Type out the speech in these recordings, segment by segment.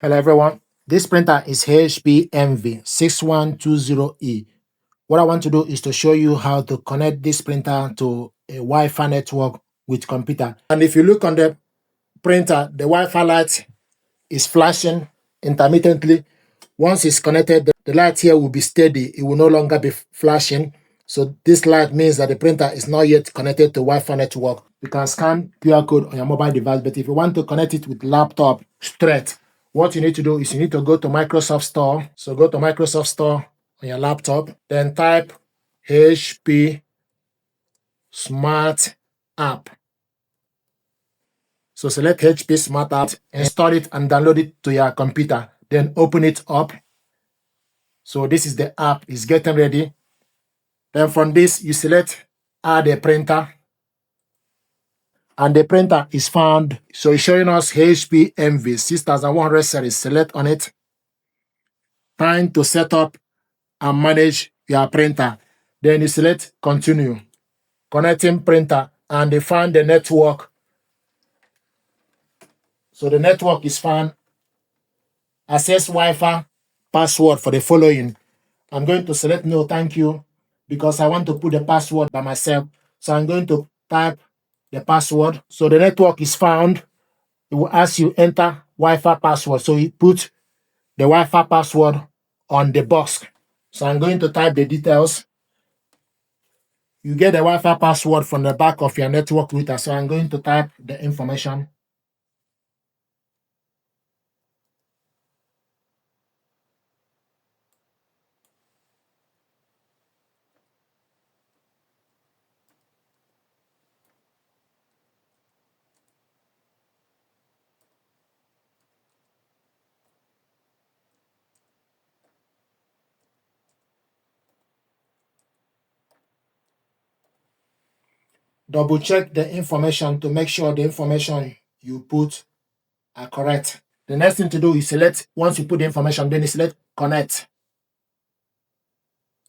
Hello everyone. This printer is HP Envy 6120E. What I want to do is to show you how to connect this printer to a Wi-Fi network with computer. And if you look on the printer, the Wi-Fi light is flashing intermittently. Once it's connected, the light here will be steady. It will no longer be flashing. So this light means that the printer is not yet connected to Wi-Fi network. You can scan QR code on your mobile device, but if you want to connect it with laptop straight, what you need to do is you need to go to Microsoft Store. So go to Microsoft Store on your laptop, then type HP Smart App. So select HP Smart App, install it and download it to your computer. Then open it up. So this is the app, it's getting ready. Then from this, you select add a printer. And the printer is found. So it's showing us HP Envy 6100 series. Select on it. Time to set up and manage your printer. Then you select continue. Connecting printer and they find the network. So the network is found. Access Wi-Fi password for the following. I'm going to select no, thank you, because I want to put the password by myself. So I'm going to type the password. So the network is found. It will ask you enter Wi-Fi password. So you put the Wi-Fi password on the box. So I'm going to type the details. You get the Wi-Fi password from the back of your network router. So I'm going to type the information. Double check the information to make sure the information you put are correct. The next thing to do is select, once you put the information, then you select connect.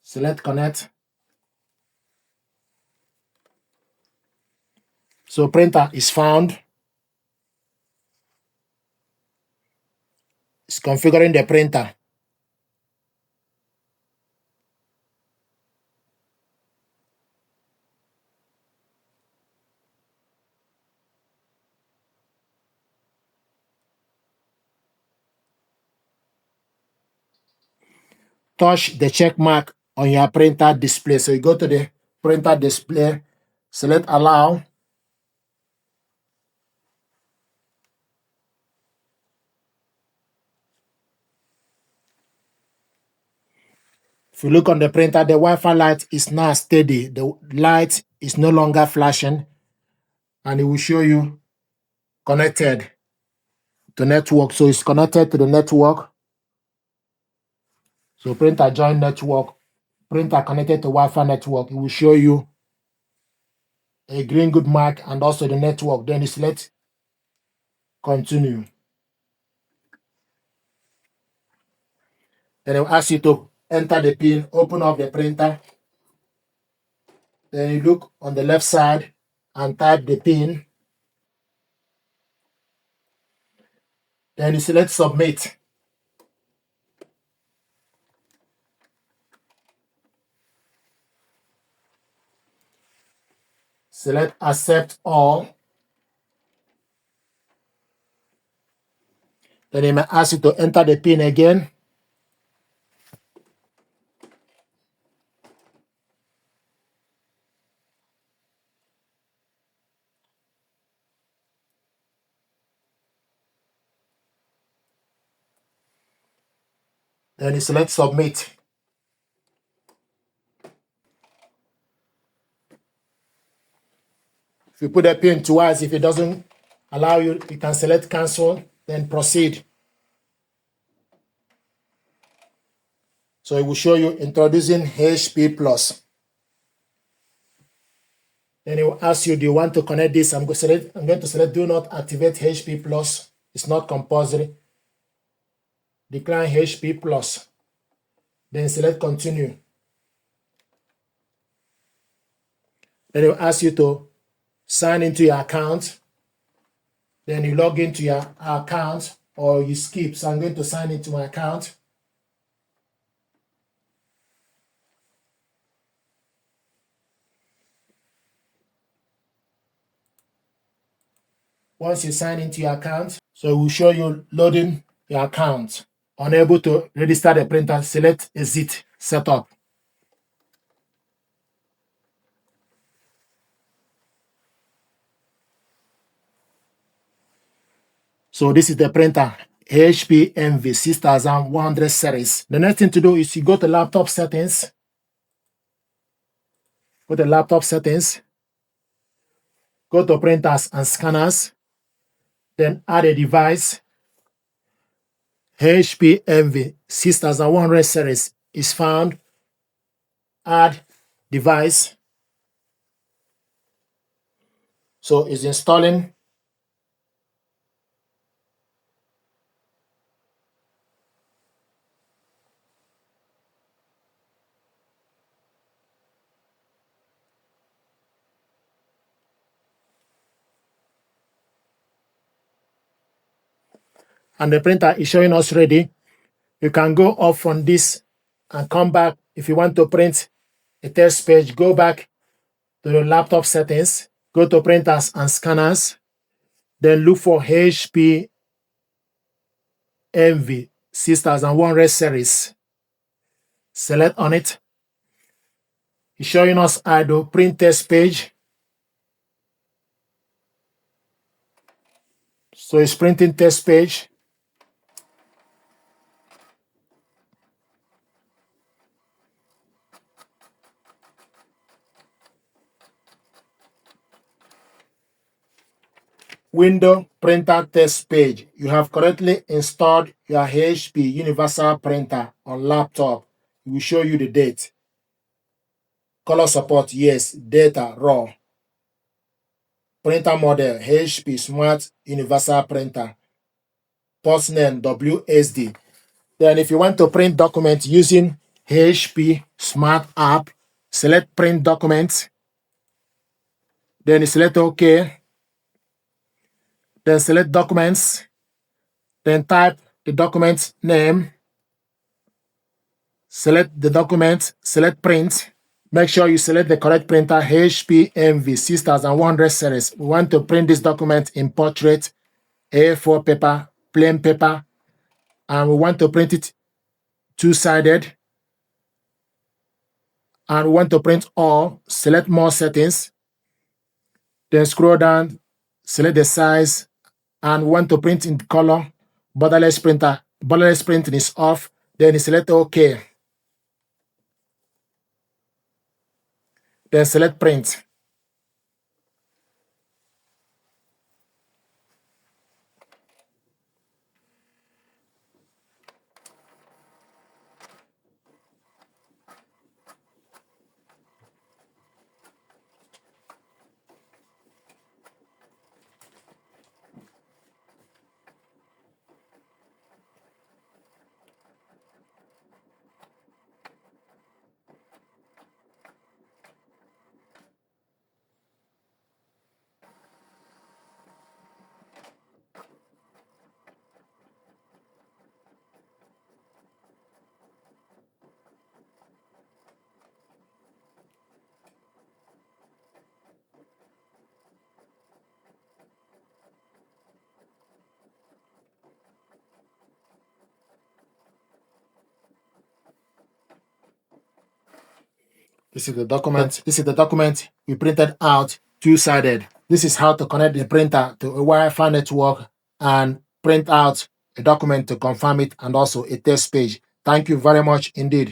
Select connect. So printer is found. It's configuring the printer. Touch the check mark on your printer display. So you go to the printer display, select allow. If you look on the printer, the Wi-Fi light is now steady. The light is no longer flashing, and it will show you connected to network. So it's connected to the network. So printer join network, printer connected to Wi-Fi network. It will show you a green good mark and also the network. Then you select continue. Then it will ask you to enter the pin, open up the printer. Then you look on the left side and type the pin. Then you select submit. Select accept all. Then it may ask you to enter the pin again. Then you select submit. If you put the pin twice, if it doesn't allow you, you can select cancel, then proceed. So it will show you introducing HP Plus. Then it will ask you, do you want to connect this? I'm going to select do not activate HP Plus. It's not compulsory. Decline HP Plus. Then select continue. Then it will ask you to sign into your account. Then you log into your account or you skip. So I'm going to sign into my account. Once you sign into your account, so it will show you loading your account. Unable to register the printer, select exit setup. So this is the printer, HP Envy 6100 series. The next thing to do is you go to laptop settings. Go to laptop settings. Go to printers and scanners. Then add a device. HP Envy 6100 series is found. Add device. So it's installing. And the printer is showing us ready. You can go off from this and come back. If you want to print a test page, go back to the laptop settings, go to printers and scanners, then look for HP Envy 6100 series. Select on it. It's showing us idle print test page. So it's printing test page. Window printer test page. You have correctly installed your HP Universal Printer on laptop. It will show you the date. Color support, yes. Data, raw. Printer model, HP Smart Universal Printer. Post name, WSD. Then if you want to print documents using HP Smart App, select Print Documents. Then select OK. Then select Documents. Then type the document name. Select the document. Select Print. Make sure you select the correct printer, HP Envy 6100 series. We want to print this document in portrait, A4 paper, plain paper, and we want to print it two-sided. And we want to print all. Select More Settings. Then scroll down, select the size, and we want to print in color. Borderless printing is off. Then select OK. Then select Print. This is the document. This is the document we printed out two-sided. This is how to connect the printer to a Wi-Fi network and print out a document to confirm it, and also a test page. Thank you very much indeed.